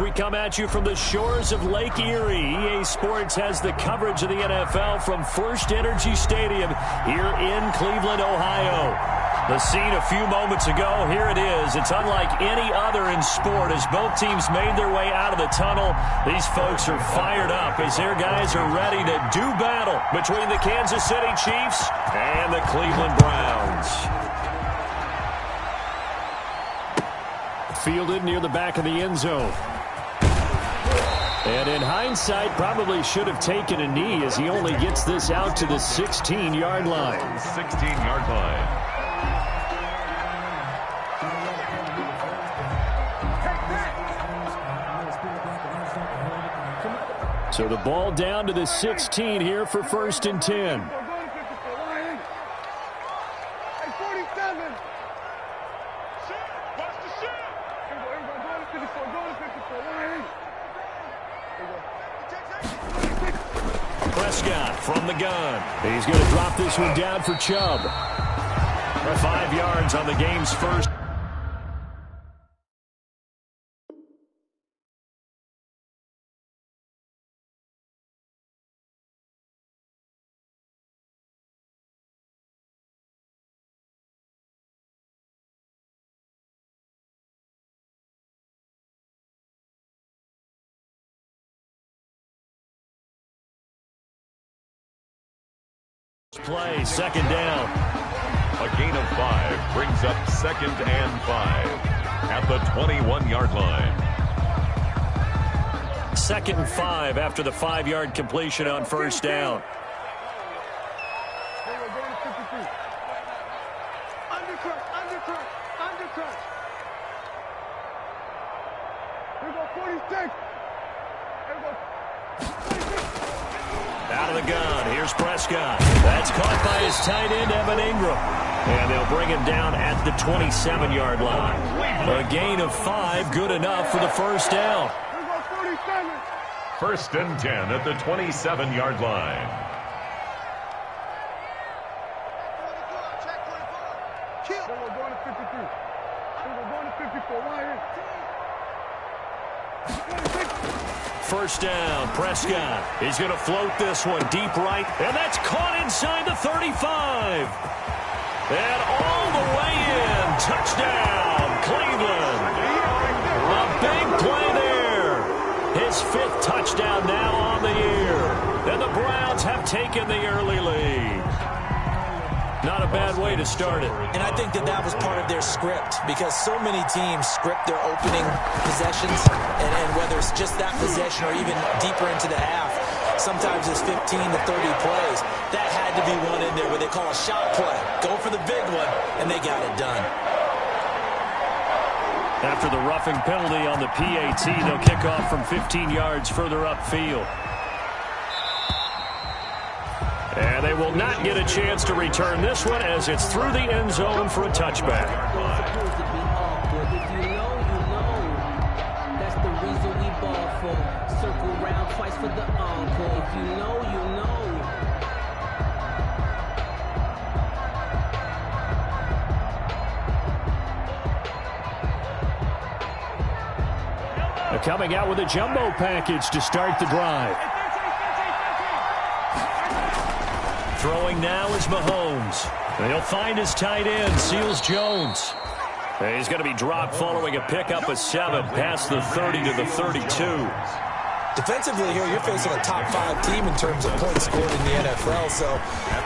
We come at you from the shores of Lake Erie. EA Sports has the coverage of the NFL from First Energy Stadium here in Cleveland, Ohio. The scene a few moments ago, here it is. It's unlike any other in sport as both teams made their way out of the tunnel. These folks are fired up as their guys are ready to do battle between the Kansas City Chiefs and the Cleveland Browns. Fielded near the back of the end zone. And in hindsight, probably should have taken a knee as he only gets this out to the 16-yard line. 16-yard line. So the ball down to the 16 here for 1st and 10. Prescott from the gun. He's going to drop this one down for Chubb. 5 yards on the game's first. Play, 2nd down. A gain of 5 brings up 2nd and 5 at the 21-yard line. 2nd and 5 after the 5-yard completion on 1st down. Out of the gun, here's Prescott. That's caught by his tight end, Evan Ingram. And they'll bring him down at the 27-yard line. A gain of 5, good enough for the 1st down. 1st and 10 at the 27-yard line. First down, Prescott. He's going to float this one deep right, and that's caught inside the 35. And all the way in. Touchdown, Cleveland. A big play there. His 5th touchdown now on the year. And the Browns have taken the early lead. Not a bad way to start it. And I think that was part of their script because so many teams script their opening possessions, and whether it's just that possession or even deeper into the half, sometimes it's 15 to 30 plays. That had to be one in there where they call a shot play. Go for the big one, and they got it done. After the roughing penalty on the PAT, they'll kick off from 15 yards further upfield. And they will not get a chance to return this one as it's through the end zone for a touchback. That's the reason we ball for. Circle round twice for the encore. If you know, you know. They're coming out with a jumbo package to start the drive. Throwing now is Mahomes. And he'll find his tight end, Seals Jones. And he's going to be dropped following a pickup of 7 past the 30 to the 32. Defensively here, you're facing a top 5 team in terms of points scored in the NFL. So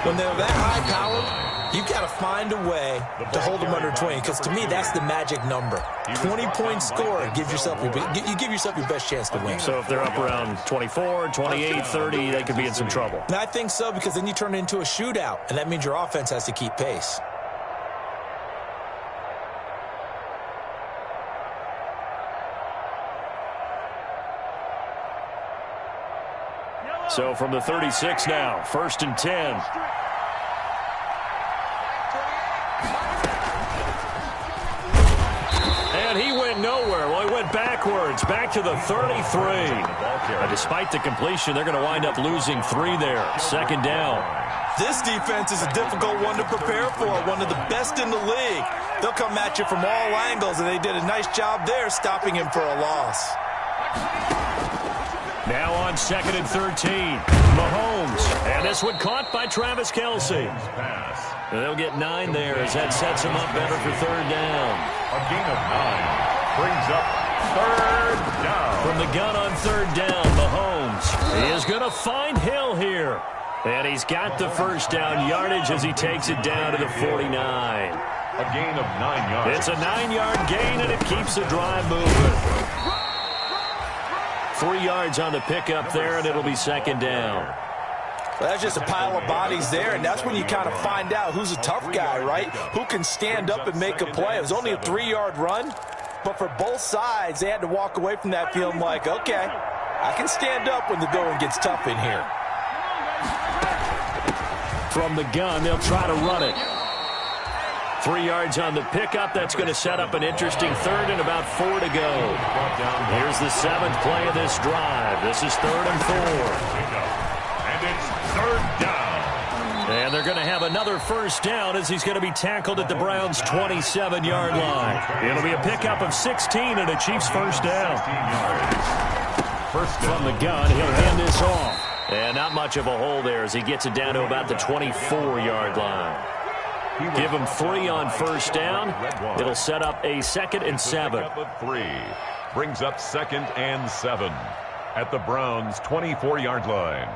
when they're that high-powered, you've got to find a way to hold them under 20. Because to me, that's the magic number. 20-point score, you give yourself your best chance to win. So if they're up around 24, 28, 30, they could be in some trouble. And I think so, because then you turn it into a shootout, and that means your offense has to keep pace. So from the 36 now, 1st and 10. And he went nowhere. Well, he went backwards, back to the 33. Despite the completion, they're going to wind up losing 3 there. 2nd down. This defense is a difficult one to prepare for, one of the best in the league. They'll come at you from all angles, and they did a nice job there stopping him for a loss. Now on 2nd and 13. Mahomes. And this one caught by Travis Kelce. And they'll get 9 there as that sets him up better for 3rd down. A gain of 9 brings up 3rd down. From the gun on 3rd down, Mahomes. He is going to find Hill here. And he's got the 1st down yardage as he takes it down to the 49. A gain of 9 yards. It's a 9-yard gain, and it keeps the drive moving. 3 yards on the pickup there, and it'll be 2nd down. Well, that's just a pile of bodies there, and that's when you kind of find out who's a tough guy, right? Who can stand up and make a play. It was only a 3-yard run, but for both sides, they had to walk away from that feeling like, okay, I can stand up when the going gets tough in here. From the gun, they'll try to run it. 3 yards on the pickup. That's going to set up an interesting 3rd and about 4 to go. Here's the 7th play of this drive. This is 3rd and 4. And it's 3rd down. And they're going to have another 1st down as he's going to be tackled at the Browns' 27-yard line. It'll be a pickup of 16 and a Chiefs 1st down. From the gun, he'll hand this off. And not much of a hole there as he gets it down to about the 24-yard line. Give him 3 on 1st down. It'll set up a 2nd and 7. 3 brings up 2nd and 7 at the Browns' 24-yard line.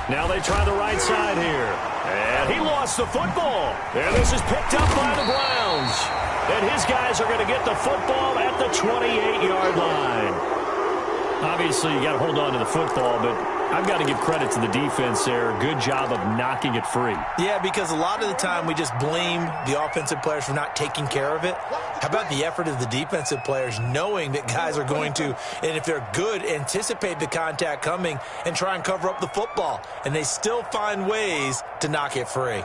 Now they try the right side here. And he lost the football. And this is picked up by the Browns. And his guys are going to get the football at the 28-yard line. Obviously, you got to hold on to the football, but I've got to give credit to the defense there. Good job of knocking it free. Yeah, because a lot of the time we just blame the offensive players for not taking care of it. How about the effort of the defensive players knowing that guys are going to, and if they're good, anticipate the contact coming and try and cover up the football. And they still find ways to knock it free.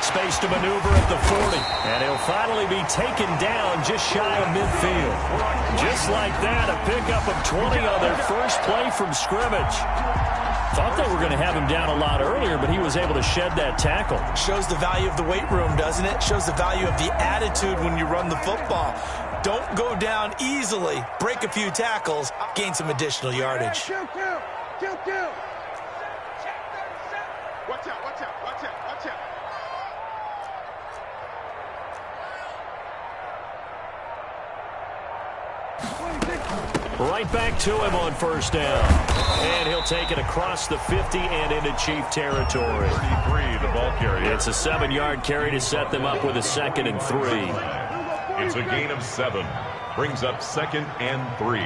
Space to maneuver at the 40. And he'll finally be taken down just shy of midfield. Just like that, a pickup of 20 on their first play from scrimmage. Thought they were going to have him down a lot earlier, but he was able to shed that tackle. Shows the value of the weight room, doesn't it? Shows the value of the attitude when you run the football. Don't go down easily. Break a few tackles. Gain some additional yardage. Watch out, watch out, watch out, watch out. Right back to him on 1st down. And he'll take it across the 50 and into Chief territory. 33, the ball carrier. It's a 7-yard carry to set them up with a 2nd and 3. It's a gain of 7. Brings up 2nd and 3.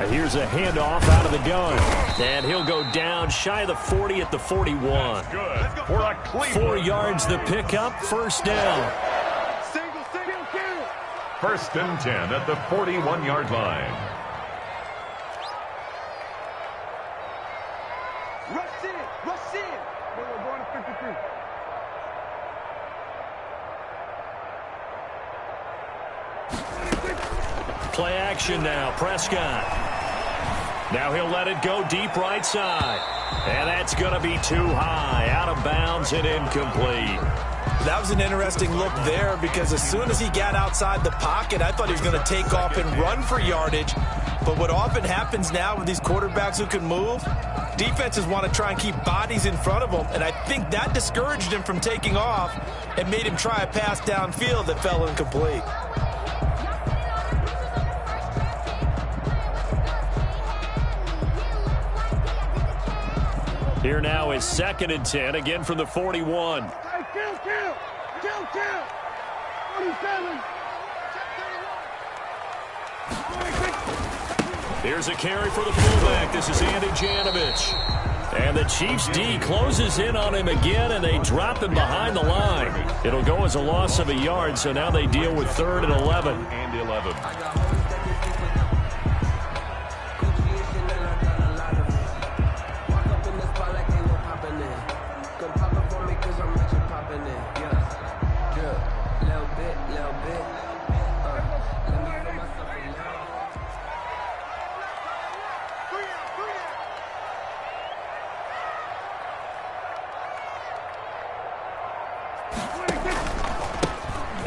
Here's a handoff out of the gun. And he'll go down shy of the 40 at the 41. Good for a Cleveland. 4 yards the pickup, 1st down. 1st and 10 at the 41-yard line. Rush in. We're going to 53. Play action now, Prescott. Now he'll let it go deep right side. And that's going to be too high, out of bounds and incomplete. That was an interesting look there because as soon as he got outside the pocket, I thought he was going to take off and run for yardage. But what often happens now with these quarterbacks who can move, defenses want to try and keep bodies in front of them. And I think that discouraged him from taking off and made him try a pass downfield that fell incomplete. Here now is 2nd and 10, again from the 41. Hey, kill. 47. Here's a carry for the fullback. This is Andy Janovich. And the Chiefs D closes in on him again, and they drop him behind the line. It'll go as a loss of a yard, so now they deal with 3rd and 11. And 11.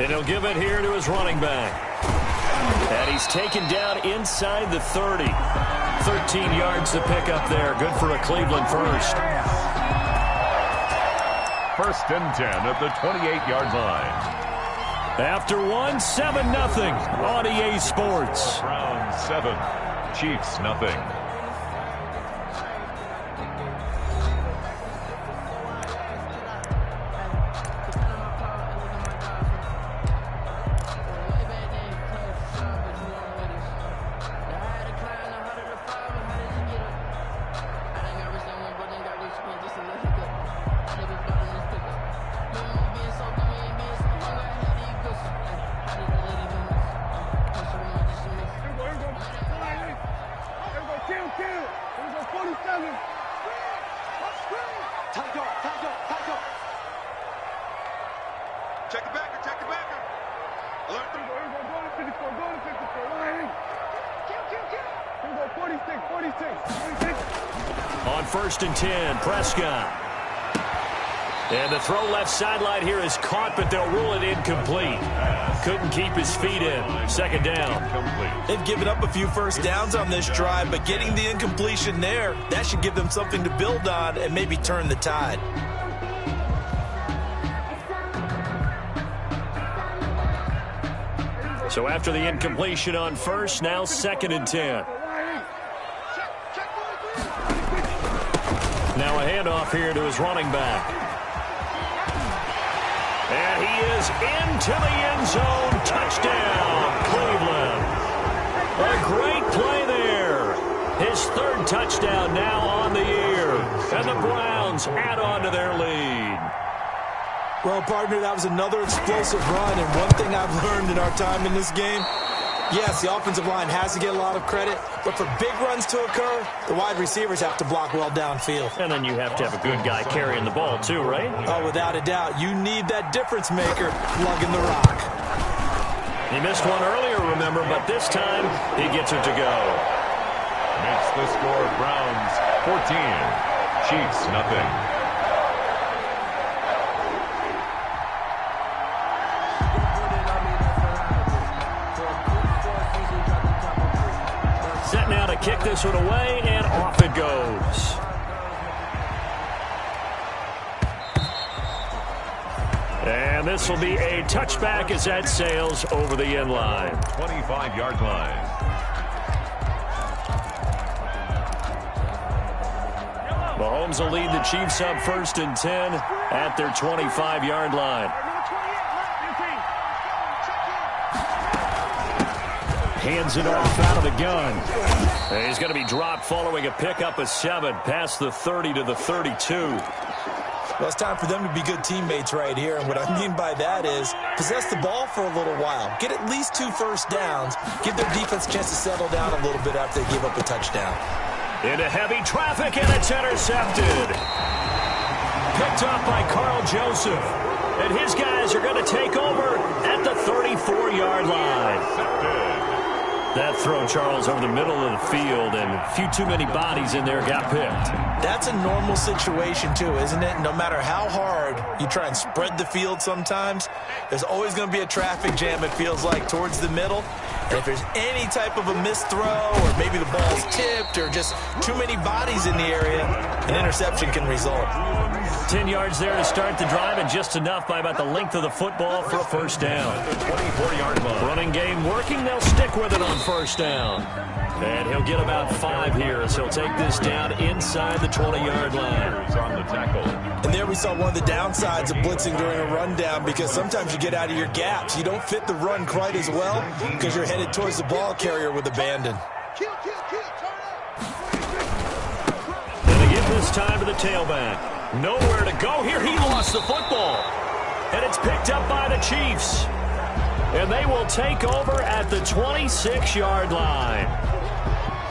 And he'll give it here to his running back. And he's taken down inside the 30. 13 yards to pick up there. Good for a Cleveland first. First and 10 at the 28-yard line. After 7-0 on EA Sports. Browns 7, Chiefs nothing. Check the backer. Alert. Go to 54, go to 54. Here we go, 46. On first and 10, Prescott. And the throw left sideline here is caught, but they'll rule it incomplete. Couldn't keep his feet in. Second down. They've given up a few first downs on this drive, but getting the incompletion there, that should give them something to build on and maybe turn the tide. So after the incompletion on first, now second and 10. Now a handoff here to his running back. And he is into the end zone. Touchdown, Cleveland. A great play there. His third touchdown now on the year. And the Browns add on to their lead. Well, partner, that was another explosive run, and one thing I've learned in our time in this game, yes, the offensive line has to get a lot of credit, but for big runs to occur, the wide receivers have to block well downfield. And then you have to have a good guy carrying the ball too, right? Oh, without a doubt. You need that difference maker lugging the rock. He missed one earlier, remember, but this time he gets it to go. Makes the score Browns 14, Chiefs nothing. Set now to kick this one away, and off it goes. And this will be a touchback as that sails over the end line. 25-yard line. Mahomes will lead the Chiefs up first and 10 at their 25-yard line. Hands it off out of the gun. And he's going to be dropped following a pickup of 7 past the 30 to the 32. Well, it's time for them to be good teammates right here, and what I mean by that is possess the ball for a little while. Get at least 2 first downs. Give their defense a chance to settle down a little bit after they give up a touchdown. Into heavy traffic, and it's intercepted. Picked up by Carl Joseph. And his guys are going to take over at the 34-yard line. That throw, Charles, over the middle of the field, and a few too many bodies in there got picked. That's a normal situation, too, isn't it? No matter how hard you try and spread the field sometimes, there's always going to be a traffic jam, it feels like, towards the middle. And if there's any type of a missed throw, or maybe the ball's tipped, or just too many bodies in the area, an interception can result. 10 yards there to start the drive, and just enough by about the length of the football for a first down. 24-yard line. Running game working. They'll stick with it on first down. And he'll get about 5 here as he'll take this down inside the 20-yard line. On the tackle. And there we saw one of the downsides of blitzing during a rundown, because sometimes you get out of your gaps. You don't fit the run quite as well because you're headed towards the ball carrier with abandon. And they give this time to the tailback. Nowhere to go here. He lost the football. And it's picked up by the Chiefs. And they will take over at the 26-yard line.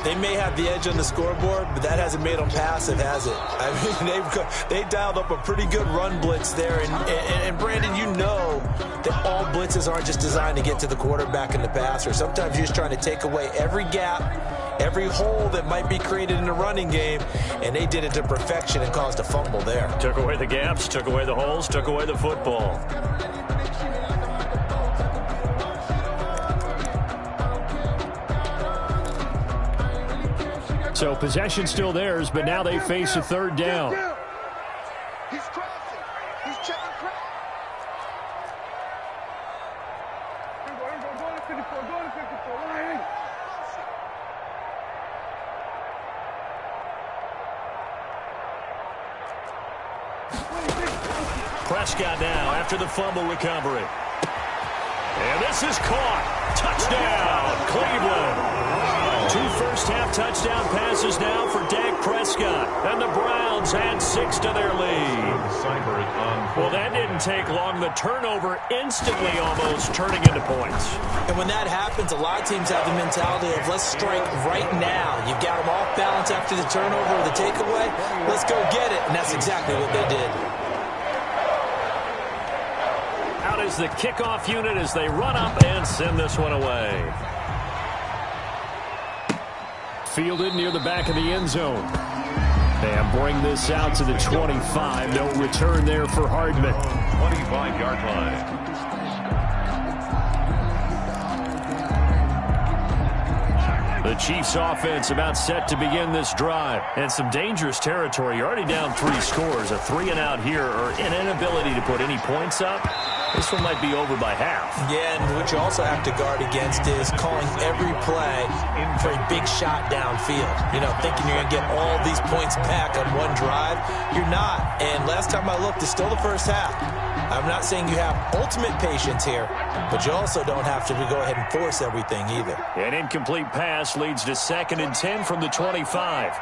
They may have the edge on the scoreboard, but that hasn't made them passive, has it? I mean, they dialed up a pretty good run blitz there. And Brandon, you know that all blitzes aren't just designed to get to the quarterback and the passer. Sometimes you're just trying to take away every gap, every hole that might be created in the running game, and they did it to perfection and caused a fumble there. Took away the gaps, took away the holes, took away the football. So possession still theirs, but now they face a third down. He's crossing. He's checking cross. Go to 54. Go to 54. Line. Prescott now after the fumble recovery. And this is caught. Touchdown, Cleveland. 2 first-half touchdown passes now for Dak Prescott. And the Browns add 6 to their lead. Well, that didn't take long. The turnover instantly almost turning into points. And when that happens, a lot of teams have the mentality of let's strike right now. You've got them off balance after the turnover or the takeaway. Let's go get it. And that's exactly what they did. Out is the kickoff unit as they run up and send this one away. Fielded near the back of the end zone. And bring this out to the 25. No return there for Hardman. 25-yard line. The Chiefs offense about set to begin this drive. And some dangerous territory. You're already down 3 scores. A 3-and-out here or an inability to put any points up. This one might be over by half. Yeah, and what you also have to guard against is calling every play for a big shot downfield. You know, thinking you're going to get all these points back on one drive. You're not. And last time I looked, it's still the first half. I'm not saying you have ultimate patience here, but you also don't have to go ahead and force everything either. An incomplete pass leads to 2nd and 10 from the 25.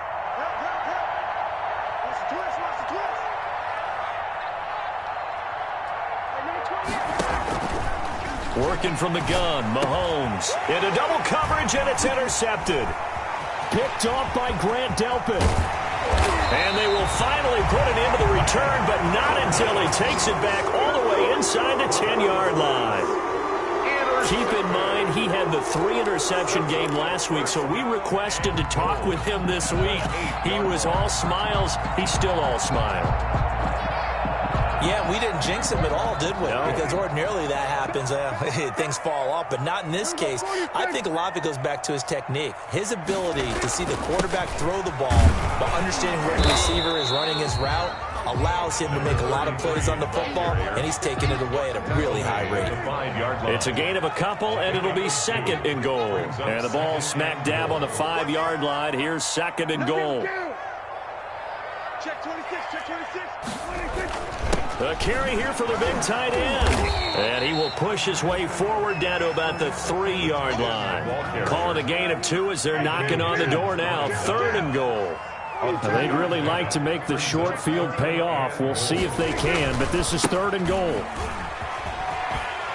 Working from the gun, Mahomes into double coverage, and it's intercepted. Picked off by Grant Delpit. And they will finally put it into the return, but not until he takes it back all the way inside the 10-yard line. Keep in mind, he had the 3-interception game last week, so we requested to talk with him this week. He was all smiles. He's still all smile. Yeah, we didn't jinx him at all, did we? No. Because ordinarily that happens. Things fall off, but not in this case. I think a lot of it goes back to his technique. His ability to see the quarterback throw the ball while understanding where the receiver is running his route allows him to make a lot of plays on the football, and he's taking it away at a really high rate. It's a gain of a couple, and it'll be 2nd and goal. And the ball smack dab on the 5-yard line. Here's 2nd and goal. Check 26, check 26, 26. A carry here for the big tight end. And he will push his way forward down to about the 3-yard line. Calling a gain of 2 as they're knocking on the door now. 3rd and goal. They'd really like to make the short field pay off. We'll see if they can, but this is 3rd and goal.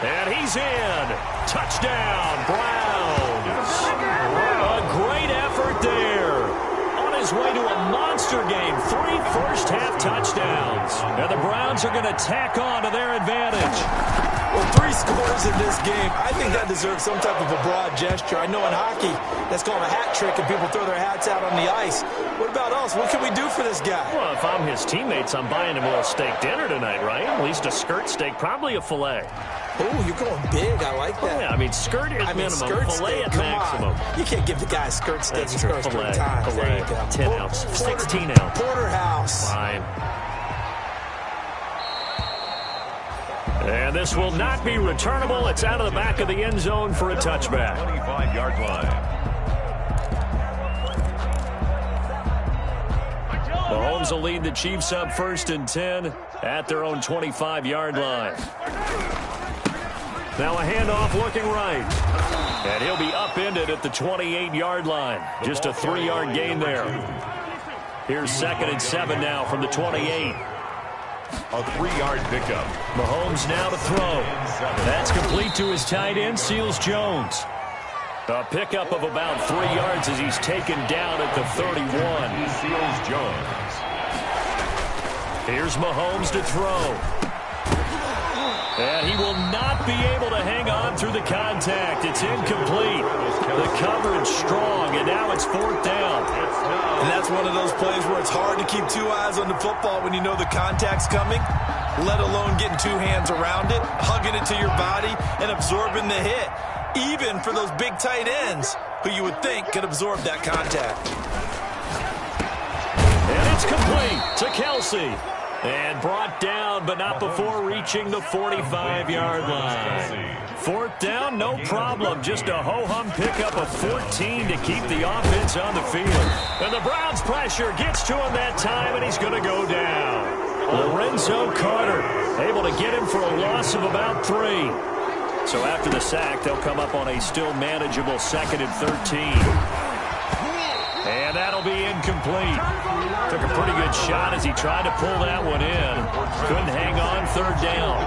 And he's in. Touchdown, Browns. A great effort there. On his way to a monster game. 3 first-half touchdowns. And the Browns are going to tack on to their advantage. Well, 3 scores in this game. I think that deserves some type of a broad gesture. I know in hockey, that's called a hat trick, and people throw their hats out on the ice. What about us? What can we do for this guy? Well, if I'm his teammates, I'm buying him a little steak dinner tonight, right? At least a skirt steak, probably a filet. Oh, you're going big. I like that. Oh, yeah, I mean, skirt is minimum, skirt filet steak, at maximum. On. You can't give the guy a skirt steak. That's true. Filet. There you go. 10 ounce, 16 ounce. Porterhouse. Fine. And this will not be returnable. It's out of the back of the end zone for a touchback. 25-yard line. Mahomes will lead the Chiefs up 1st and 10 at their own 25-yard line. Now a handoff looking right. And he'll be upended at the 28-yard line. Just a 3-yard gain there. Here's 2nd and 7 now from the 28. A 3-yard pickup. Mahomes now to throw. That's complete to his tight end, Seals Jones. A pickup of about 3 yards as he's taken down at the 31. Seals Jones. Here's Mahomes to throw. And he will not be able to hang on through the contact. It's incomplete. The coverage strong, and now it's 4th down. And that's one of those plays where it's hard to keep 2 eyes on the football when you know the contact's coming, let alone getting 2 hands around it, hugging it to your body, and absorbing the hit, even for those big tight ends who you would think could absorb that contact. It's complete to Kelsey. And brought down, but not before reaching the 45-yard line. Fourth down, no problem. Just a ho-hum pickup of 14 to keep the offense on the field. And the Browns pressure gets to him that time, and he's going to go down. Lorenzo Carter able to get him for a loss of about 3. So after the sack, they'll come up on a still manageable 2nd and 13. And that'll be incomplete. Took a pretty good shot as he tried to pull that one in. Couldn't hang on, 3rd down.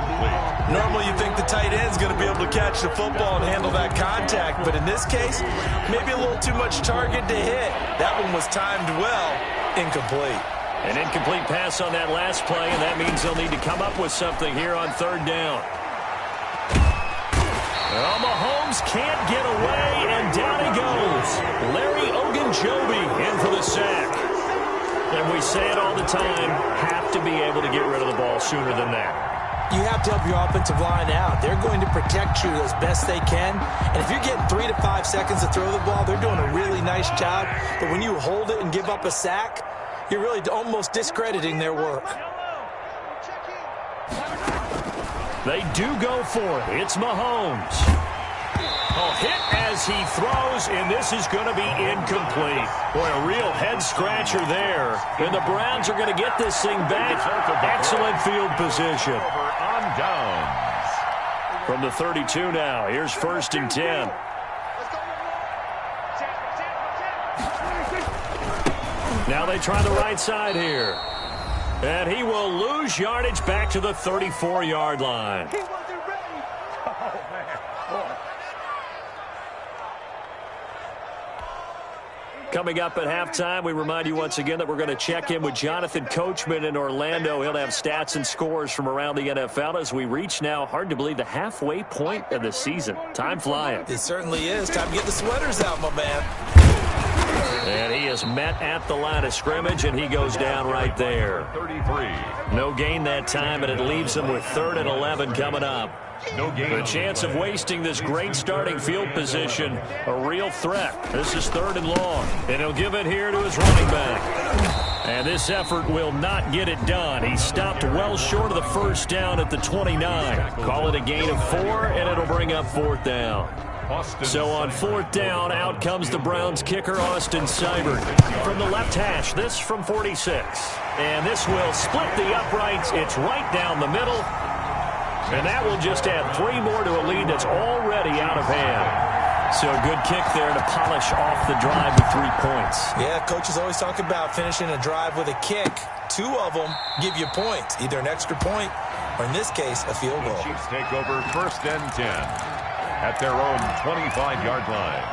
Normally you think the tight end's going to be able to catch the football and handle that contact, but in this case, maybe a little too much target to hit. That one was timed well. Incomplete. An incomplete pass on that last play, and that means they'll need to come up with something here on 3rd down. Well, Mahomes can't get away, and down he goes. Larry Ogunjobi in for the sack. And we say it all the time, have to be able to get rid of the ball sooner than that. You have to help your offensive line out. They're going to protect you as best they can. And if you're getting 3 to 5 seconds to throw the ball, they're doing a really nice job. But when you hold it and give up a sack, you're really almost discrediting their work. They do go for it. It's Mahomes. A hit as he throws, and this is going to be incomplete. Boy, a real head-scratcher there. And the Browns are going to get this thing back. Excellent field position. On downs. From the 32 now, here's 1st and 10. Now they try the right side here. And he will lose yardage back to the 34-yard line. Coming up at halftime, we remind you once again that we're going to check in with Jonathan Coachman in Orlando. He'll have stats and scores from around the NFL as we reach now, hard to believe, the halfway point of the season. Time flying. It certainly is. Time to get the sweaters out, my man. And he is met at the line of scrimmage, and he goes down right there. 33. No gain that time, and it leaves him with 3rd and 11 coming up. No gain. The chance of wasting this great starting field position, a real threat. This is 3rd and long, and he'll give it here to his running back. And this effort will not get it done. He stopped well short of the 1st down at the 29. Call it a gain of 4, and it'll bring up 4th down. So on 4th down, out comes the Browns kicker, Austin Seibert. From the left hash, this from 46. And this will split the uprights. It's right down the middle. And that will just add 3 more to a lead that's already out of hand. So a good kick there to polish off the drive with 3 points. Yeah, coaches always talk about finishing a drive with a kick. 2 of them give you points, either an extra point or, in this case, a field goal. The Chiefs take over 1st and 10 at their own 25-yard line.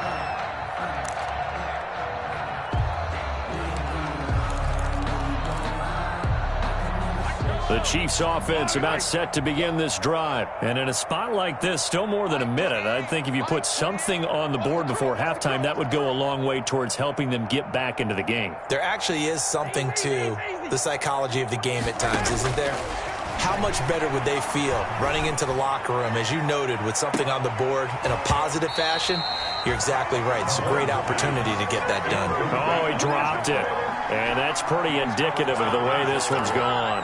The Chiefs offense about set to begin this drive. And in a spot like this, still more than a minute, I think if you put something on the board before halftime, that would go a long way towards helping them get back into the game. There actually is something to the psychology of the game at times, isn't there? How much better would they feel running into the locker room, as you noted, with something on the board in a positive fashion? You're exactly right. It's a great opportunity to get that done. Oh, he dropped it. And that's pretty indicative of the way this one's gone.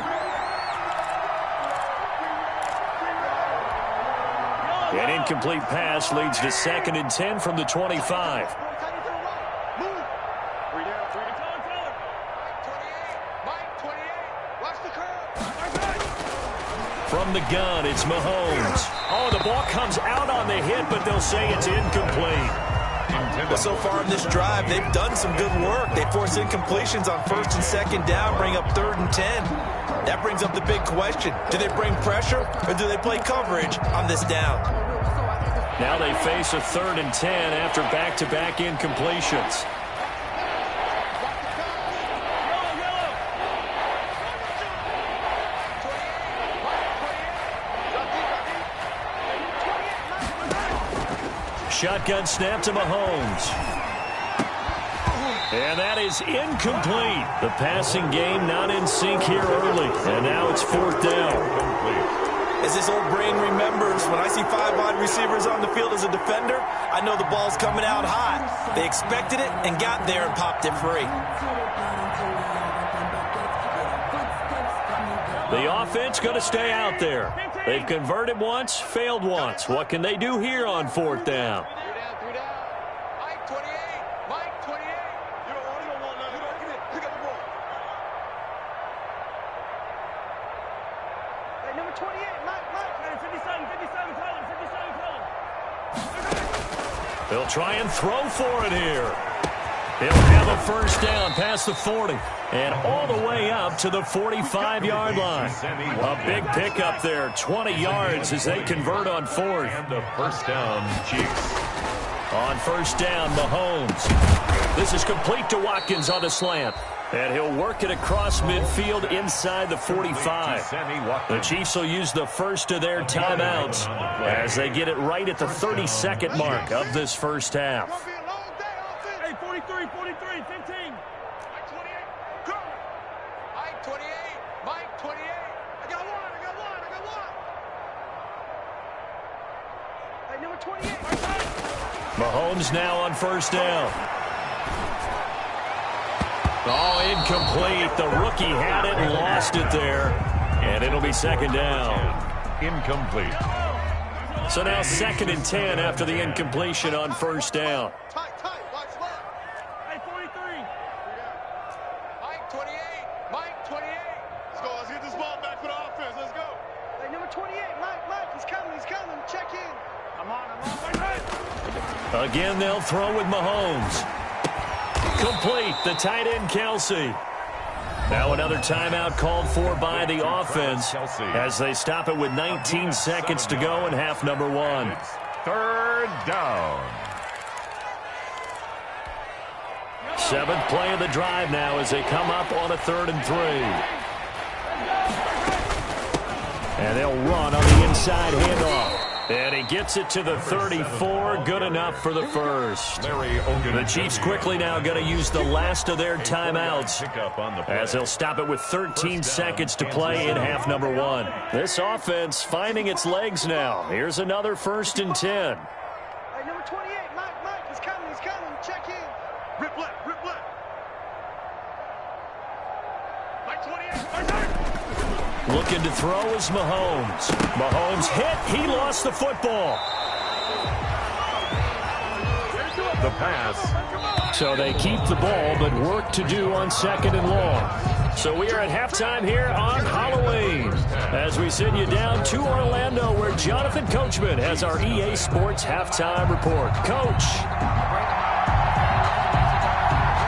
An incomplete pass leads to 2nd and 10 from the 25. From the gun, it's Mahomes. Oh, the ball comes out on the hit, but they'll say it's incomplete. Well, so far in this drive, they've done some good work. They force incompletions on 1st and 2nd down, bring up 3rd and 10. That brings up the big question. Do they bring pressure, or do they play coverage on this down? Now they face a 3rd and 10 after back-to-back incompletions. Shotgun snap to Mahomes. And that is incomplete. The passing game not in sync here early. And now it's 4th down. As this old brain remembers, when I see 5 wide receivers on the field as a defender, I know the ball's coming out hot. They expected it and got there and popped it free. The offense going to stay out there. They've converted once, failed once. What can they do here on 4th down? 3 down. Mike 28. Mike 28. You don't want nothing. Pick up the ball. Hey, number 28. Mike. 57. They'll try and throw for it here. He'll have a first down past the 40 and all the way up to the 45-yard line. A big pickup there, 20 yards as they convert on 4th. And a first down, Chiefs. On first down, Mahomes. This is complete to Watkins on the slant. And he'll work it across midfield inside the 45. The Chiefs will use the first of their timeouts as they get it right at the 32nd mark of this first half. Hey, 43, 15. Mike 28. Come. Mike 28. Mike 28. I got one. Hey, number 28. Mahomes now on first down. Oh, incomplete. The rookie had it and lost it there. And it'll be second down. Incomplete. So now 2nd and 10 after the incompletion on first down. Tight. Watch left. Hey, 43. Mike 28. Mike 28. Let's go. Let's get this ball back for the offense. Let's go. Hey, number 28. Mike. He's coming. Check in. I'm on. Again, they'll throw with Mahomes. Complete, the tight end, Kelsey. Now another timeout called for by the offense as they stop it with 19 seconds to go in half number 1. Third down. 7th play of the drive now as they come up on a 3rd and 3. And they'll run on the inside handoff. And he gets it to the 34. Good enough for the first. The Chiefs quickly now going to use the last of their timeouts as they'll stop it with 13 seconds to play in half number 1. This offense finding its legs now. Here's another 1st and 10. Hey, number 28. Mike. He's coming. Check in. Rip left. Mike 28. Looking to throw is Mahomes. Mahomes hit. He lost the football. The pass. So they keep the ball, but work to do on 2nd and long. So we are at halftime here on Halloween as we send you down to Orlando where Jonathan Coachman has our EA Sports halftime report. Coach.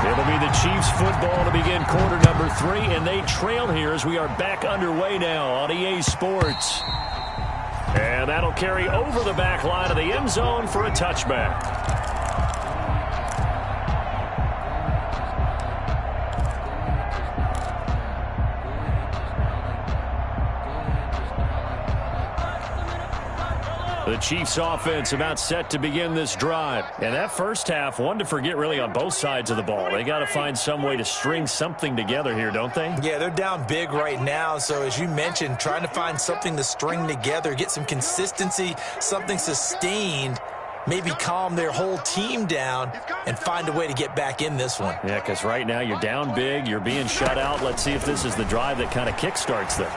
It'll be the Chiefs football to begin quarter number 3, and they trail here as we are back underway now on EA Sports. And that'll carry over the back line of the end zone for a touchback. The Chiefs offense about set to begin this drive. And that first half, one to forget really on both sides of the ball. They got to find some way to string something together here, don't they? Yeah, they're down big right now. So as you mentioned, trying to find something to string together, get some consistency, something sustained, maybe calm their whole team down and find a way to get back in this one. Yeah, because right now you're down big, you're being shut out. Let's see if this is the drive that kind of kickstarts them.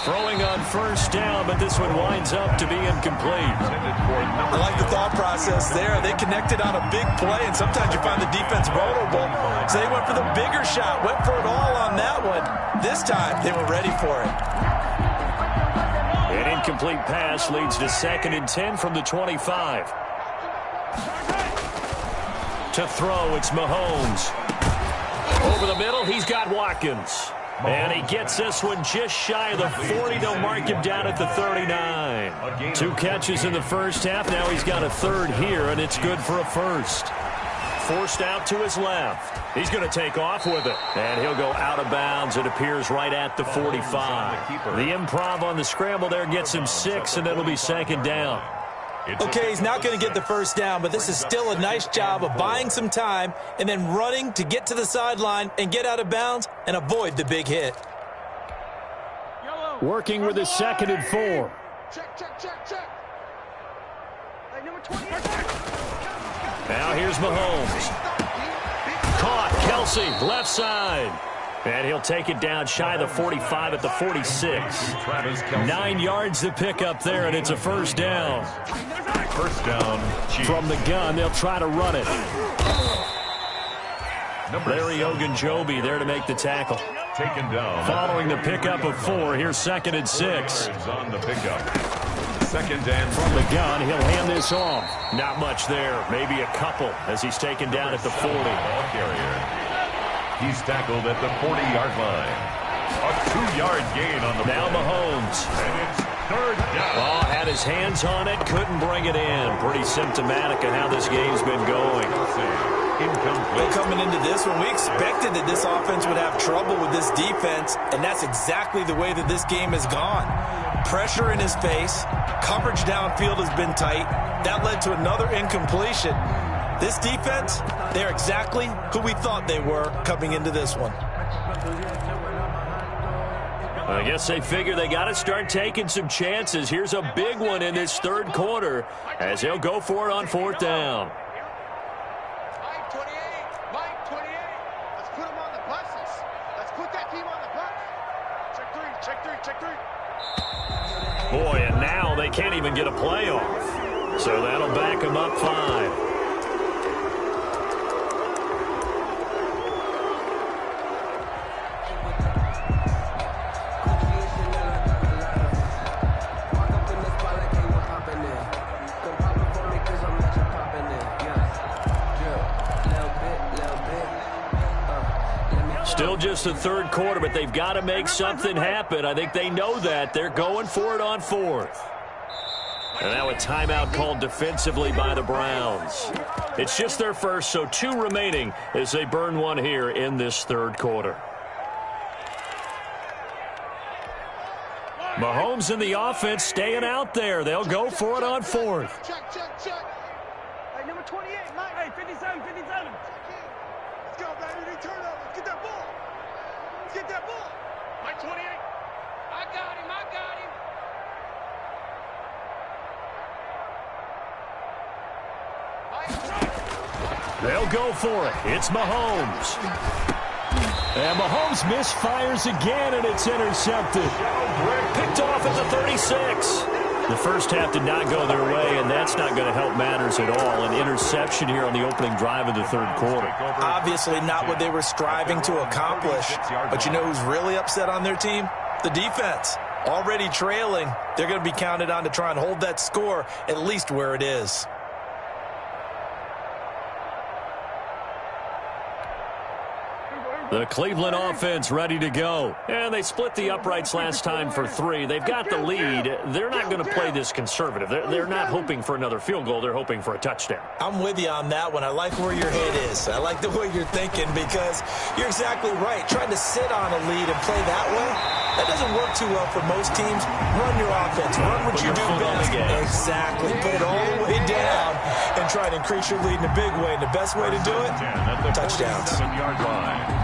Throwing on first down, but this one winds up to be incomplete. I like the thought process there. They connected on a big play, and sometimes you find the defense vulnerable. So they went for the bigger shot, went for it all on that one. This time, they were ready for it. An incomplete pass leads to 2nd and 10 from the 25. To throw, it's Mahomes. Over the middle, he's got Watkins. And he gets this one just shy of the 40. They'll mark him down at the 39. 2 catches in the first half. Now he's got a 3rd here, and it's good for a first. Forced out to his left. He's going to take off with it. And he'll go out of bounds. It appears right at the 45. The improv on the scramble there gets him 6, and it'll be 2nd down. Okay, he's not going to get the first down, but this is still a nice job of buying some time and then running to get to the sideline and get out of bounds and avoid the big hit. Working with his 2nd and 4. Check. Hey, number 28. Now here's Mahomes. Caught, Kelsey, left side. And he'll take it down shy of the 45 at the 46. 9 yards to pick up there, and it's a first down. First down, Chiefs. From the gun, they'll try to run it. Larry Ogunjobi there to make the tackle. Taken down. Following the pickup of 4, here's 2nd and 6. On the pickup. 2nd and from the gun, he'll hand this off. Not much there, maybe a couple as he's taken down at the 40. Ball carrier. He's tackled at the 40-yard line. A 2-yard gain on the now play. Mahomes. And it's 3rd down. Oh, had his hands on it, couldn't bring it in. Pretty symptomatic of how this game's been going. Well, coming into this one, we expected that this offense would have trouble with this defense, and that's exactly the way that this game has gone. Pressure in his face, coverage downfield has been tight. That led to another incompletion. This defense, they're exactly who we thought they were coming into this one. I guess they figure they got to start taking some chances. Here's a big one in this 3rd quarter as they'll go for it on 4th down. Mike 28, Mike 28. Let's put him on the buses. Let's put that team on the bus. Check 3, check 3, check 3. Boy, and now they can't even get a play off. So that'll back them up 5. Still just the 3rd quarter, but they've got to make something happen. I think they know that. They're going for it on 4th. And now a timeout called defensively by the Browns. It's just their first, so 2 remaining as they burn one here in this 3rd quarter. Mahomes and the offense staying out there. They'll go for it on 4th. Check, check, check. Hey, number 28, Mike. Hey, 57, 57. Let's go, baby. They turn up. Let's get that ball. Let's get that ball. Mike 28. I got him. I got him. They'll go for it. It's Mahomes. And Mahomes misfires again, and it's intercepted. Picked off at the 36. The first half did not go their way, and that's not going to help matters at all. An interception here on the opening drive of the 3rd quarter. Obviously not what they were striving to accomplish. But you know who's really upset on their team? The defense. Already trailing. They're going to be counted on to try and hold that score at least where it is. The Cleveland offense ready to go. And they split the uprights last time for 3. They've got the lead. They're not going to play this conservative. They're not hoping for another field goal. They're hoping for a touchdown. I'm with you on that one. I like where your head is. I like the way you're thinking because you're exactly right. Trying to sit on a lead and play that way, that doesn't work too well for most teams. Run your offense. Run what you do best. Exactly. Put it all the way down and try to increase your lead in a big way. And the best way to do it, touchdowns. 7-yard line.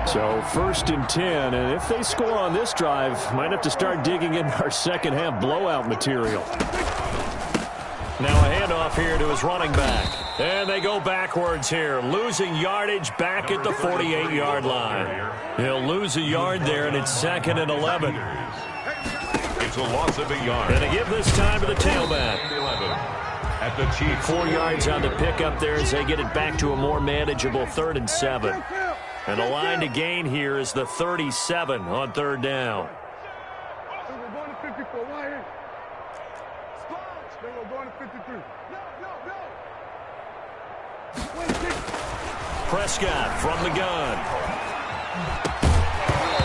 So 1st and 10, and if they score on this drive, might have to start digging in our second half blowout material. Now a handoff here to his running back. And they go backwards here, losing yardage back at the 48-yard line. He'll lose a yard there, and it's 2nd and 11. It's a loss of a yard. And they give this time to the tailback. 11 at the Chiefs. 4 yards on the pickup there as they get it back to a more manageable 3rd and 7. And the line to gain here is the 37 on 3rd down. We're going to 54. Right here. Then we're going to 53. Prescott from the gun.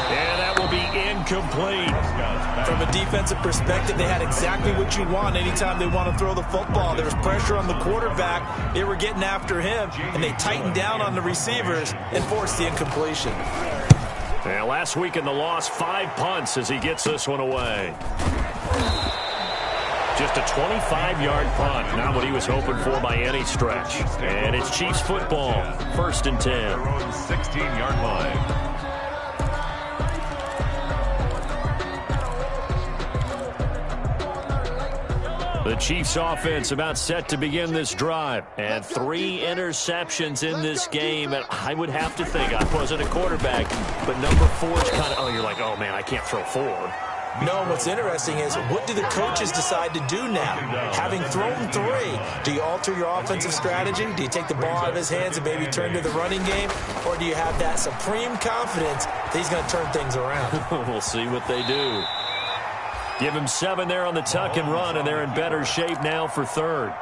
And that will be incomplete. From a defensive perspective, they had exactly what you want anytime they want to throw the football. There was pressure on the quarterback. They were getting after him, and they tightened down on the receivers and forced the incompletion. And last week in the loss, 5 punts as he gets this one away. Just a 25-yard punt, not what he was hoping for by any stretch. And it's Chiefs football, 1st and 10. Their own 16-yard line. The Chiefs offense about set to begin this drive. And 3 interceptions in this game. And I would have to think, I wasn't a quarterback, but number 4 is kind of, you're like, oh, man, I can't throw 4. No, what's interesting is, what do the coaches decide to do now? Having thrown 3, do you alter your offensive strategy? Do you take the ball out of his hands and maybe turn to the running game? Or do you have that supreme confidence that he's going to turn things around? We'll see what they do. Give him 7 there on the tuck and run, and they're in better shape now for 3rd.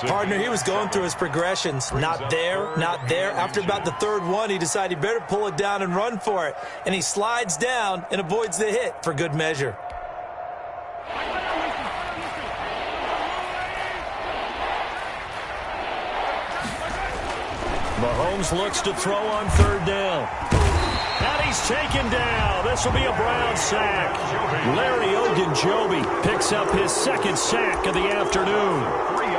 Partner, he was going through his progressions. Not there, not there. After about the 3rd one, he decided he better pull it down and run for it. And he slides down and avoids the hit for good measure. Mahomes looks to throw on 3rd down. And he's taken down. This will be a Brown sack. Larry Ogunjobi picks up his 2nd sack of the afternoon.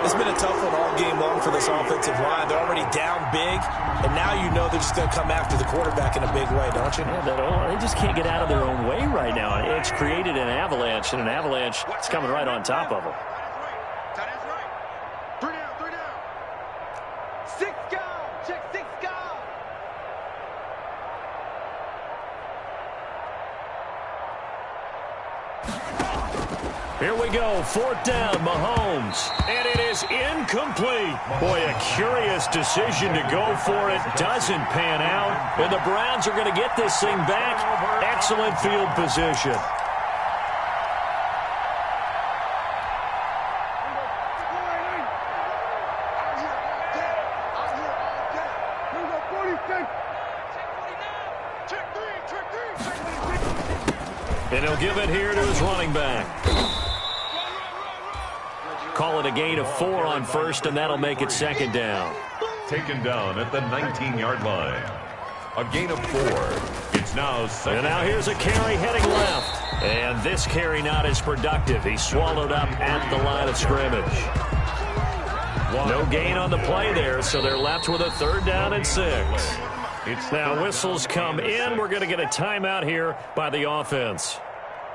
It's been a tough one all game long for this offensive line. They're already down big, and now you know they're just going to come after the quarterback in a big way, don't you? Yeah, they just can't get out of their own way right now. It's created an avalanche, and an avalanche is coming right on top of them. Tight end's right. 3 down, 3 down. 6 gone. Check 6 gone. Here we go, 4th down, Mahomes. And it is incomplete. Boy, a curious decision to go for it. Doesn't pan out. And the Browns are going to get this thing back. Excellent field position. And he'll give it here to his running back. Call it a gain of 4 on 1st, and that'll make it 2nd down. Taken down at the 19-yard line. A gain of 4. It's now 2nd. And now here's a carry heading left. And this carry not as productive. He's swallowed up at the line of scrimmage. No gain on the play there, so they're left with a 3rd down and 6. Now whistles come in. We're going to get a timeout here by the offense.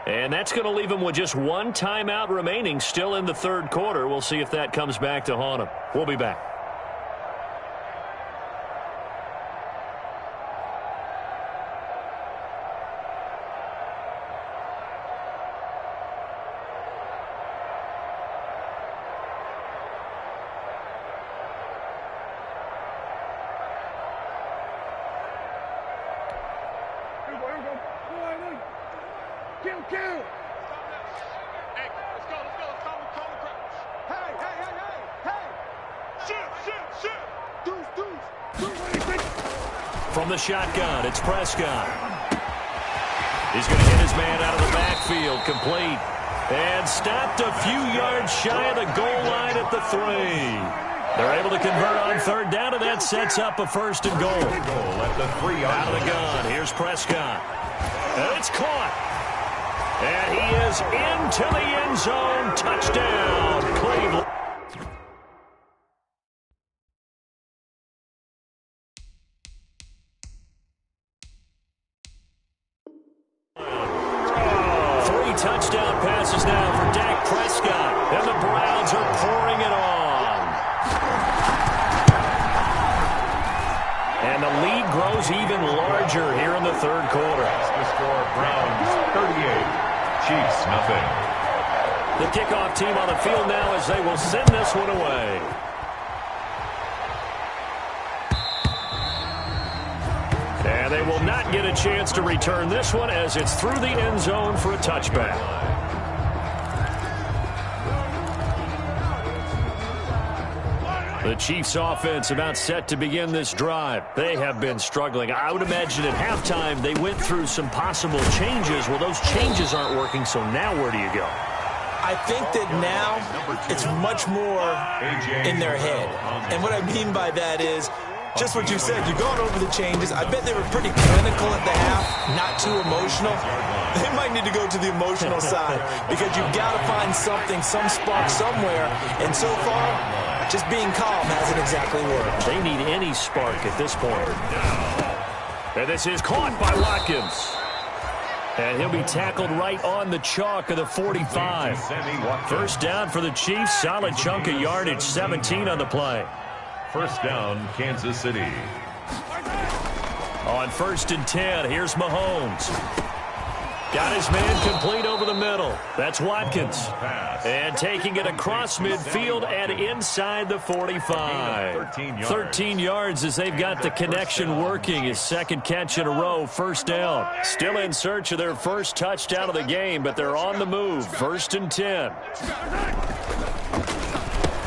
And that's going to leave him with just 1 timeout remaining still in the 3rd quarter. We'll see if that comes back to haunt him. We'll be back. Kill. Hey, let's go. Let's call the crowd. Hey. Shoot. Deuce. From the shotgun, it's Prescott. He's going to hit his man out of the backfield, complete. And stopped a few yards shy of the goal line at the 3. They're able to convert on 3rd down, and that sets up a 1st and goal. At the 3-yard out of the gun, here's Prescott. And it's caught. And he is into the end zone. Touchdown, Cleveland. Three touchdown passes now for Dak Prescott. And the Browns are pouring it on. And the lead grows even larger here in the 3rd quarter. The score, Browns 38. Chiefs, nothing. The kickoff team on the field now as they will send this one away. And they will not get a chance to return this one as it's through the end zone for a touchback. The Chiefs offense about set to begin this drive. They have been struggling. I would imagine at halftime they went through some possible changes. Well, those changes aren't working, so now where do you go? I think that now it's much more in their head. And what I mean by that is just what you said. You've gone over the changes. I bet they were pretty clinical at the half, not too emotional. They might need to go to the emotional side because you've got to find something, some spark somewhere. And so far, just being calm hasn't exactly worked. They need any spark at this point. And this is caught by Watkins. And he'll be tackled right on the chalk of the 45. First down for the Chiefs. Solid chunk of yardage. 17 on the play. First down, Kansas City. On 1st and 10, here's Mahomes. Got his man complete over the middle. That's Watkins. And taking it across midfield and inside the 45. 13 yards as they've got the connection working. His second catch in a row, first down. Still in search of their first touchdown of the game, but they're on the move. 1st and 10.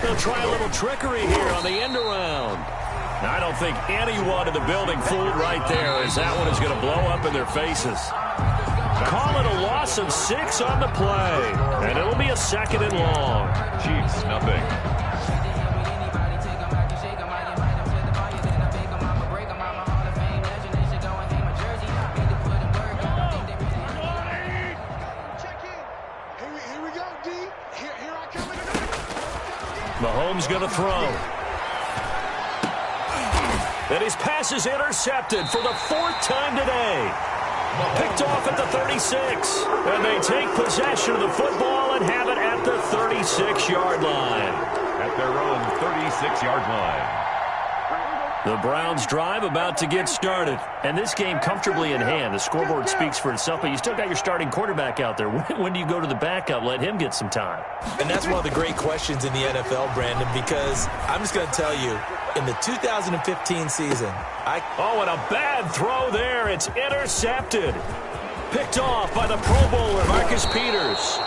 They'll try a little trickery here on the end around. I don't think anyone in the building fooled right there, as that one is going to blow up in their faces. Call it a loss of 6 on the play, and it'll be a 2nd and long. Chiefs, nothing. Here we go, D. Here I come. Mahomes going to throw. And his pass is intercepted for the 4th time today. Picked off at the 36. And they take possession of the football and have it at the 36-yard line. At their own 36-yard line. The Browns drive about to get started. And this game comfortably in hand. The scoreboard speaks for itself, but you still got your starting quarterback out there. When do you go to the backup? Let him get some time. And that's one of the great questions in the NFL, Brandon, because I'm just going to tell you, in the 2015 season, Oh, and a bad throw there. It's intercepted. Picked off by the Pro Bowler, Marcus Peters.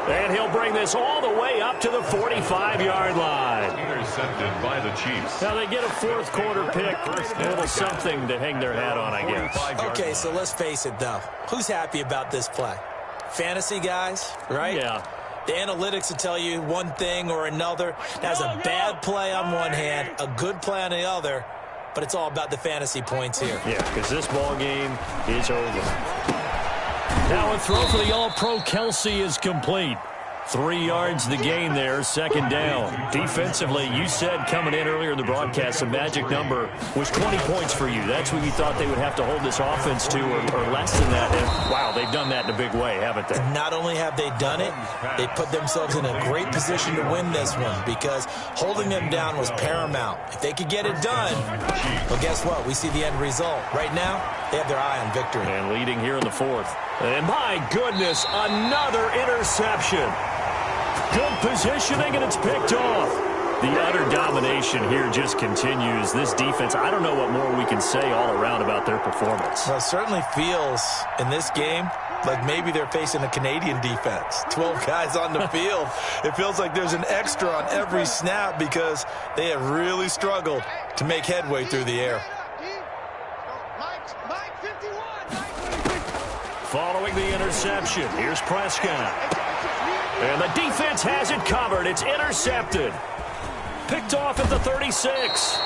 And he'll bring this all the way up to the 45-yard line. Intercepted by the Chiefs. Now they get a 4th quarter pick. A little something to hang their hat on, I guess. Okay, so let's face it, though. Who's happy about this play? Fantasy guys, right? Yeah. The analytics will tell you one thing or another. That's a bad play on one hand, a good play on the other, but it's all about the fantasy points here. Yeah, because this ball game is over. Now a throw for the All-Pro Kelsey is complete. 3 yards the gain there, 2nd down. Defensively, you said coming in earlier in the broadcast, the magic number was 20 points for you. That's what you thought they would have to hold this offense to, or less than that. And, wow, they've done that in a big way, haven't they? Not only have they done it, they put themselves in a great position to win this one because holding them down was paramount. If they could get it done, well, guess what? We see the end result. Right now, they have their eye on victory. And leading here in the 4th. And my goodness, another interception. Good positioning, and it's picked off. The utter domination here just continues. This defense, I don't know what more we can say all around about their performance. Well, it certainly feels in this game like maybe they're facing a Canadian defense. 12 guys on the field. It feels like there's an extra on every snap because they have really struggled to make headway through the air. Following the interception, here's Prescott. And the defense has it covered. It's intercepted. Picked off at the 36.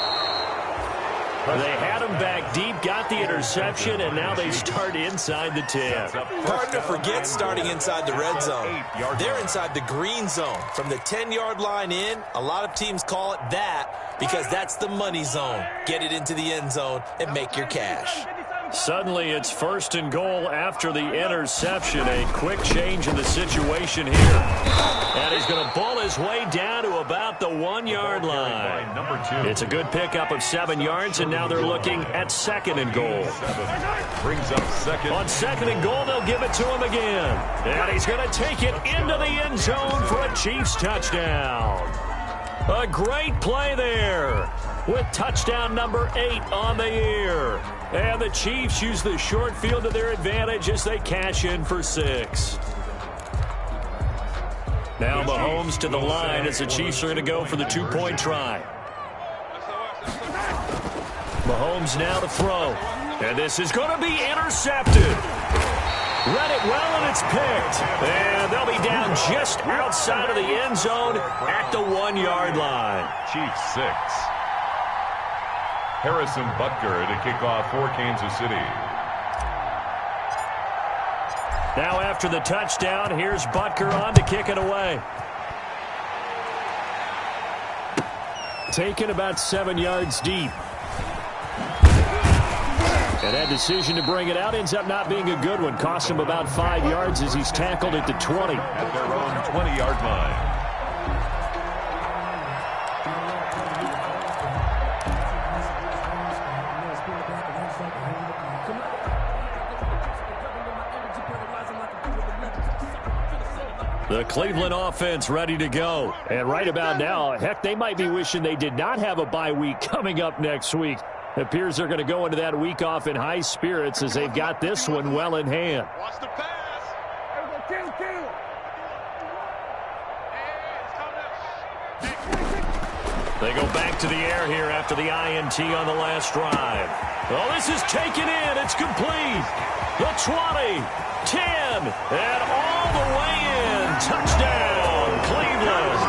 They had him back deep, got the interception, and now they start inside the 10. Hard to forget starting inside the red zone. They're inside the green zone. From the 10-yard line in, a lot of teams call it that because that's the money zone. Get it into the end zone and make your cash. Suddenly, it's 1st and goal after the interception. A quick change in the situation here. And he's going to bull his way down to about the 1-yard line. It's a good pickup of 7 yards, and now they're looking at 2nd and goal. Brings up 2nd. On 2nd and goal, they'll give it to him again. And he's going to take it into the end zone for a Chiefs touchdown. A great play there with touchdown number 8 on the year. And the Chiefs use the short field to their advantage as they cash in for 6. Now Mahomes to the line as the Chiefs are going to go for the 2-point try. Mahomes now to throw. And this is going to be intercepted. Read it well, and it's picked. And they'll be down just outside of the end zone at the 1-yard line. Chiefs 6. Harrison Butker to kick off for Kansas City. Now after the touchdown, here's Butker on to kick it away. Taken about 7 yards deep. And that decision to bring it out ends up not being a good one. Cost him about 5 yards as he's tackled at the 20. At their own 20-yard line. The Cleveland offense ready to go. And right about now, heck, they might be wishing they did not have a bye week coming up next week. It appears they're going to go into that week off in high spirits as they've got this one well in hand. Watch the pass. They go back to the air here after the INT on the last drive. Oh, this is taken in. It's complete. The 20, 10, and all the way in. Touchdown, Cleveland.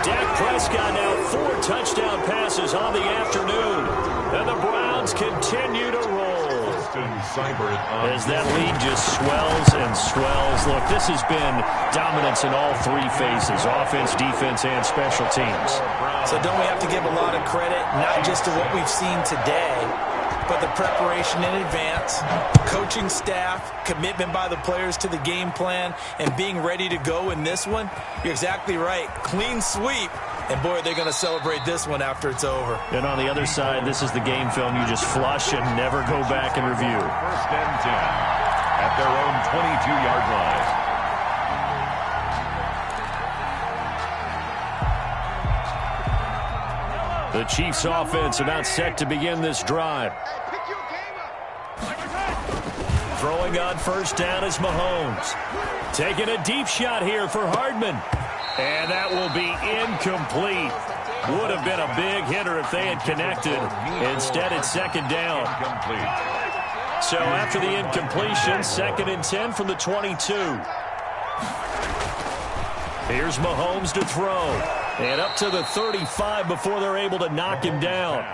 Dak Prescott now 4 touchdown passes on the afternoon. And the Browns continue to roll. As that lead just swells and swells. Look, this has been dominance in all 3 phases, offense, defense, and special teams. So don't we have to give a lot of credit, not just to what we've seen today, but the preparation in advance, coaching staff, commitment by the players to the game plan, and being ready to go in this one? You're exactly right. Clean sweep. And, boy, they're going to celebrate this one after it's over. And on the other side, this is the game film you just flush and never go back and review. First and 10 at their own 22-yard line. The Chiefs offense about set to begin this drive. Throwing on first down is Mahomes. Taking a deep shot here for Hardman. And that will be incomplete. Would have been a big hitter if they had connected. Instead, it's second down. So after the incompletion, 2nd and 10 from the 22. Here's Mahomes to throw. And up to the 35 before they're able to knock him down.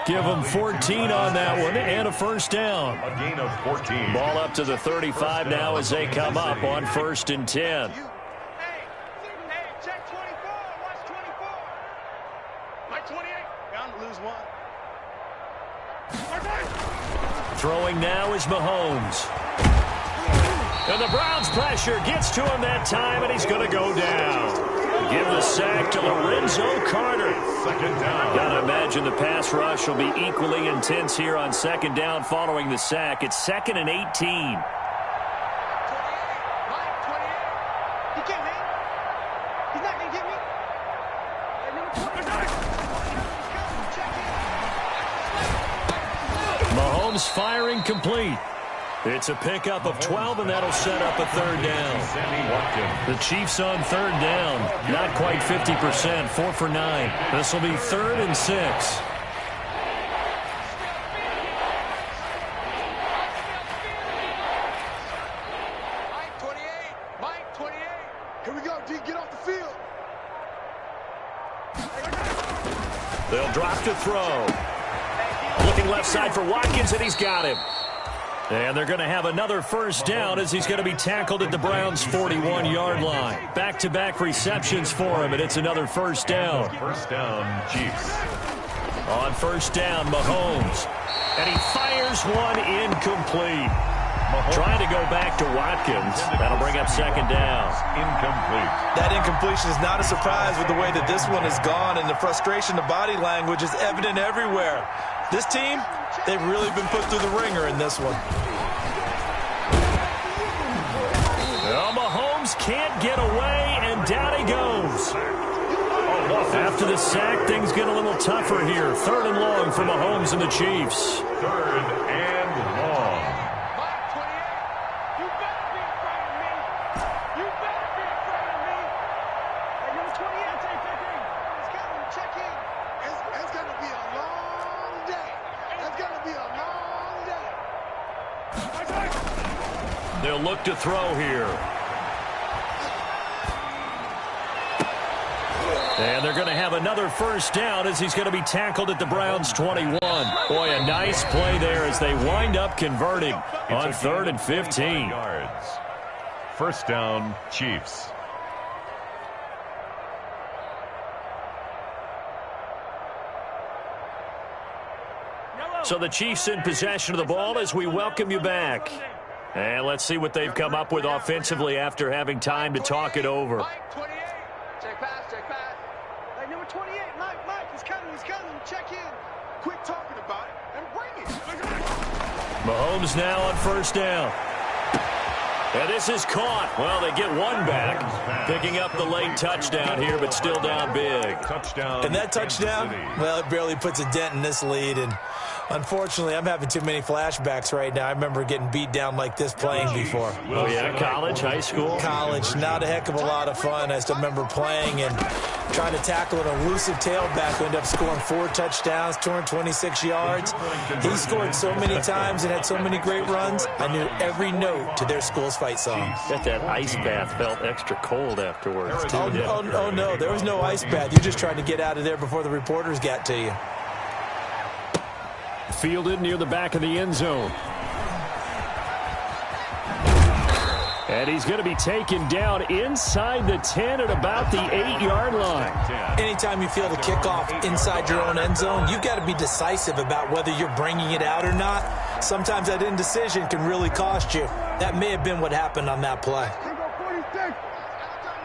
Give them 14 on that one and a first down. A gain of 14. Ball up to the 35 now as they come up on 1st and 10. Throwing now is Mahomes. And the Browns pressure gets to him that time, and he's going to go down. Give the sack to Lorenzo Carter. Second down. Got to imagine the pass rush will be equally intense here on second down following the sack. It's 2nd and 18. Mahomes firing complete. It's a pickup of 12, and that'll set up a 3rd down. The Chiefs on 3rd down. Not quite 50%, 4 for 9. This will be 3rd and 6. Mike 28. Here we go, D. Get off the field. They'll drop to throw. Looking left side for Watkins, and he's got him. And they're going to have another first down as he's going to be tackled at the Browns' 41-yard line. Back-to-back receptions for him, and it's another first down. First down, Chiefs. On first down, Mahomes. And he fires one incomplete. Trying to go back to Watkins. That'll bring up second down. Incomplete. That incompletion is not a surprise with the way that this one has gone, and the frustration, the body language is evident everywhere. This team, they've really been put through the ringer in this one. Well, Mahomes can't get away, and down he goes. After the sack, things get a little tougher here. 3rd and long for Mahomes and the Chiefs. 3rd and long. They'll look to throw here. And they're going to have another first down as he's going to be tackled at the Browns' 21. Boy, a nice play there as they wind up converting on 3rd and 15. Yards. First down, Chiefs. Yellow. So the Chiefs in possession of the ball as we welcome you back. And let's see what they've come up with offensively after having time to talk it over. Mike, 28. Check pass, check pass. Hey, number 28, Mike, he's coming. Check in. Quit talking about it and bring it. Mahomes now on first down. And this is caught. Well, they get one back, picking up the late touchdown here, but still down big. Touchdown. And that touchdown, well, it barely puts a dent in this lead. And unfortunately, I'm having too many flashbacks right now. I remember getting beat down like this playing before. Oh, yeah, college, high school? College, not a heck of a lot of fun. I still remember playing and trying to tackle an elusive tailback who ended up scoring 4 touchdowns, 226 yards. He scored so many times and had so many great runs. I knew every note to their school's fight song. Bet that ice bath felt extra cold afterwards, too. Oh, no, there was no ice bath. You're just trying to get out of there before the reporters got to you. Fielded near the back of the end zone. And he's going to be taken down inside the 10 at about the 8-yard line. Anytime you feel the kickoff inside your own end zone, you've got to be decisive about whether you're bringing it out or not. Sometimes that indecision can really cost you. That may have been what happened on that play.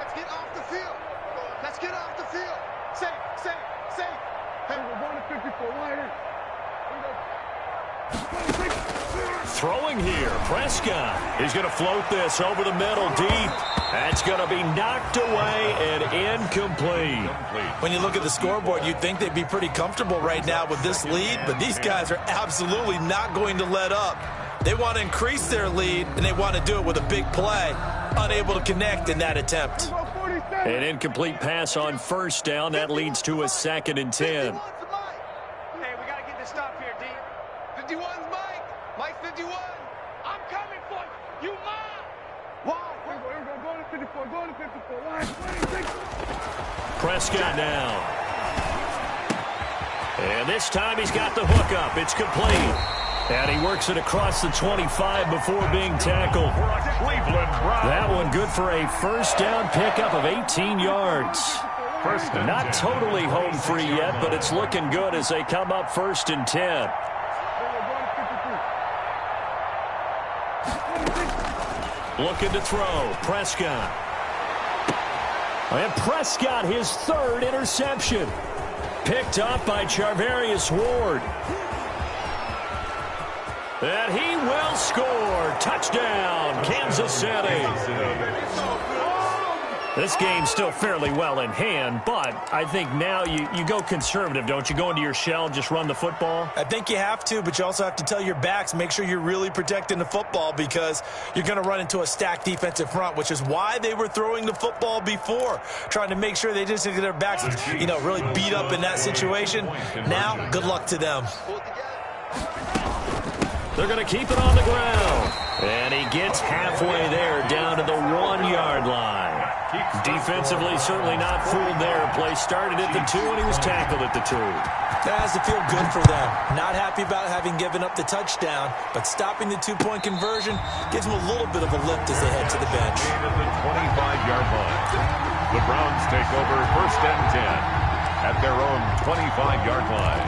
Let's get off the field. Let's get off the field. Say. Hey, we're going to 54. Throwing here, Prescott. He's going to float this over the middle deep. That's going to be knocked away and incomplete. When you look at the scoreboard, you'd think they'd be pretty comfortable right now with this lead, but these guys are absolutely not going to let up. They want to increase their lead, and they want to do it with a big play. Unable to connect in that attempt. An incomplete pass on first down. That leads to a 2nd and 10. Hey, we got to get this stop here, D. 51's Mike. Mike 51. I'm coming for you. You mine. Wow. We're going to 54. Going to 54. Line 26. Prescott now. And this time he's got the hook up. It's complete. And he works it across the 25 before being tackled. That one good for a first down pickup of 18 yards. Not totally home free yet, but it's looking good as they come up 1st and 10. Looking to throw. Prescott. And Prescott, his 3rd interception. Picked up by Charvarius Ward. And he will score. Touchdown, Kansas City. This game's still fairly well in hand, but I think now you go conservative, don't you? Go into your shell, just run the football? I think you have to, but you also have to tell your backs, make sure you're really protecting the football because you're going to run into a stacked defensive front, which is why they were throwing the football before, trying to make sure they just get their backs, really beat up in that situation. Now, good luck to them. They're going to keep it on the ground. And he gets halfway there down to the 1-yard line. Defensively, certainly not fooled there. Play started at the 2, and he was tackled at the 2. That has to feel good for them. Not happy about having given up the touchdown, but stopping the 2-point conversion gives them a little bit of a lift as they head to the bench. At the 25-yard line. The Browns take over 1st and 10 at their own 25-yard line.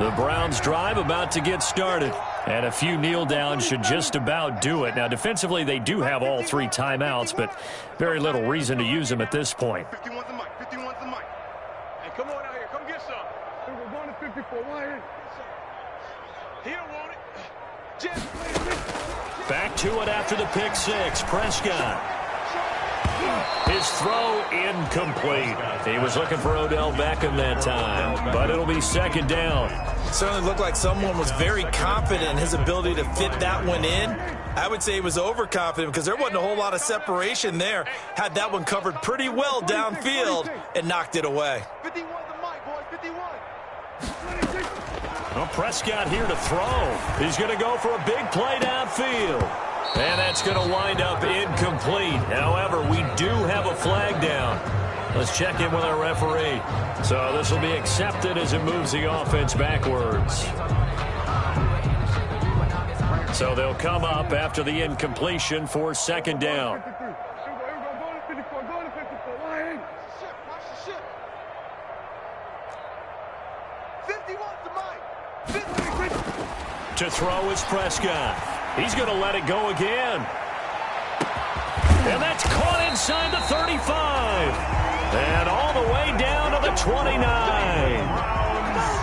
The Browns drive about to get started. And a few kneel downs should just about do it. Now, defensively, they do have all 3 timeouts, but very little reason to use them at this point. 51's the mic. 51's the mic. Hey, come on out here. Come get some. Hey, we're going to 54. Why? He don't want it. Back to it after the pick 6. Prescott. His throw incomplete. He was looking for Odell Beckham that time, but it'll be 2nd down. Certainly looked like someone was very confident in his ability to fit that one in. I would say he was overconfident because there wasn't a whole lot of separation there. Had that one covered pretty well downfield and knocked it away. 51's the mic, boys. 51. Well, Prescott here to throw. He's going to go for a big play downfield. And that's going to wind up incomplete. However, we do have a flag down. Let's check in with our referee. So this will be accepted as it moves the offense backwards. So they'll come up after the incompletion for 2nd down. 51 to Mike. 50. To throw is Prescott. He's going to let it go again. And that's caught inside the 35. And all the way down to the 29.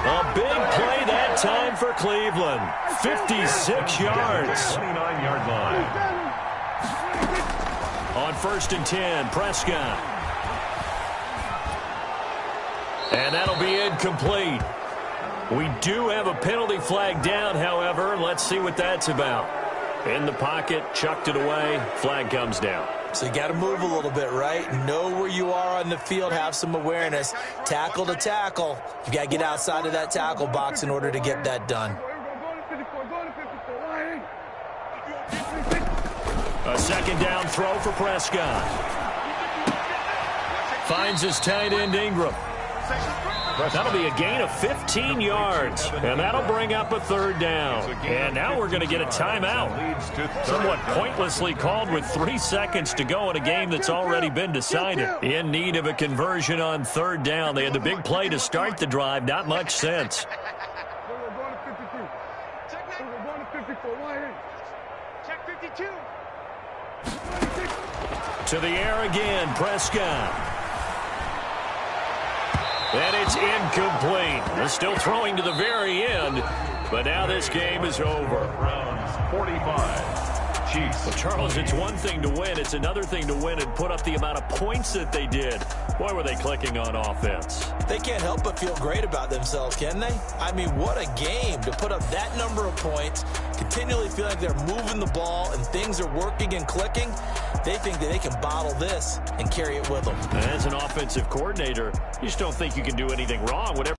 A big play that time for Cleveland. 56 yards. 29-yard line. On 1st and 10, Prescott. And that'll be incomplete. We do have a penalty flag down, however. Let's see what that's about. In the pocket, chucked it away, flag comes down. So you got to move a little bit, right? Know where you are on the field, have some awareness. Tackle to tackle. You got to get outside of that tackle box in order to get that done. A second down throw for Prescott. Finds his tight end Ingram. That'll be a gain of 15 yards, and that'll bring up a 3rd down. And now we're going to get a timeout. Somewhat pointlessly called with 3 seconds to go in a game that's already been decided. In need of a conversion on 3rd down. They had the big play to start the drive. Not much sense. Check 52. To the air again, Prescott. And it's incomplete. They're still throwing to the very end, but now this game is over. Browns 45. Chiefs. Well, Charles, it's one thing to win. It's another thing to win and put up the amount of points that they did. Boy, were they clicking on offense. They can't help but feel great about themselves, can they? I mean, what a game to put up that number of points, continually feel like they're moving the ball and things are working and clicking. They think that they can bottle this and carry it with them. As an offensive coordinator, you just don't think you can do anything wrong. Whatever